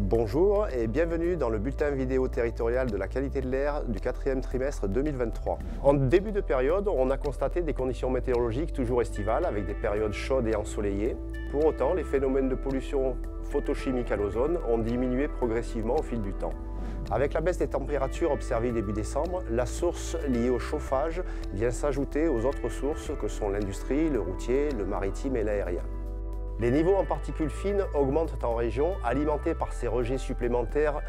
Bonjour et bienvenue dans le bulletin vidéo territorial de la qualité de l'air du 4e trimestre 2023. En début de période, on a constaté des conditions météorologiques toujours estivales avec des périodes chaudes et ensoleillées. Pour autant, les phénomènes de pollution photochimique à l'ozone ont diminué progressivement au fil du temps. Avec la baisse des températures observées début décembre, la source liée au chauffage vient s'ajouter aux autres sources que sont l'industrie, le routier, le maritime et l'aérien. Les niveaux en particules fines augmentent en région, alimentés par ces rejets supplémentaires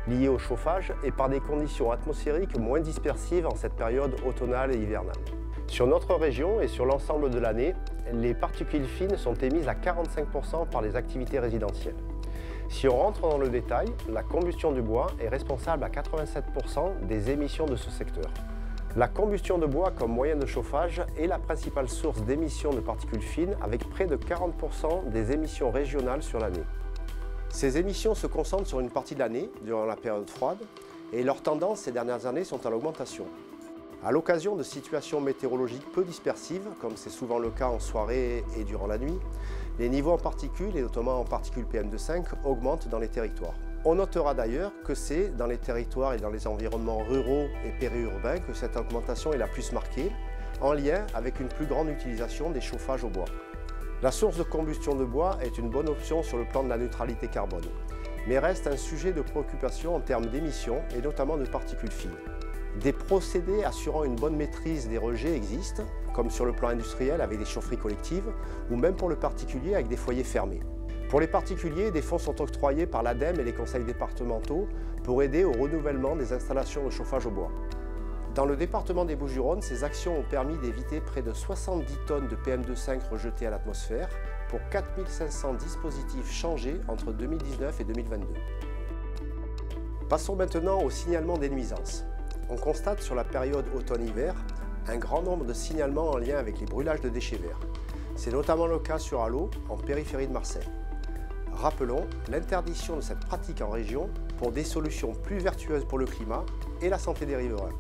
liés au chauffage et par des conditions atmosphériques moins dispersives en cette période automnale et hivernale. Sur notre région et sur l'ensemble de l'année, les particules fines sont émises à 45% par les activités résidentielles. Si on rentre dans le détail, la combustion du bois est responsable à 87% des émissions de ce secteur. La combustion de bois comme moyen de chauffage est la principale source d'émissions de particules fines avec près de 40% des émissions régionales sur l'année. Ces émissions se concentrent sur une partie de l'année, durant la période froide, et leurs tendances ces dernières années sont à l'augmentation. À l'occasion de situations météorologiques peu dispersives, comme c'est souvent le cas en soirée et durant la nuit, les niveaux en particules, et notamment en particules PM2,5, augmentent dans les territoires. On notera d'ailleurs que c'est dans les territoires et dans les environnements ruraux et périurbains que cette augmentation est la plus marquée, en lien avec une plus grande utilisation des chauffages au bois. La source de combustion de bois est une bonne option sur le plan de la neutralité carbone, mais reste un sujet de préoccupation en termes d'émissions et notamment de particules fines. Des procédés assurant une bonne maîtrise des rejets existent, comme sur le plan industriel avec des chaufferies collectives, ou même pour le particulier avec des foyers fermés. Pour les particuliers, des fonds sont octroyés par l'ADEME et les conseils départementaux pour aider au renouvellement des installations de chauffage au bois. Dans le département des Bouches-du-Rhône, ces actions ont permis d'éviter près de 70 tonnes de PM2,5 rejetées à l'atmosphère pour 4500 dispositifs changés entre 2019 et 2022. Passons maintenant au signalement des nuisances. On constate sur la période automne-hiver un grand nombre de signalements en lien avec les brûlages de déchets verts. C'est notamment le cas sur Allot, en périphérie de Marseille. Rappelons l'interdiction de cette pratique en région pour des solutions plus vertueuses pour le climat et la santé des riverains.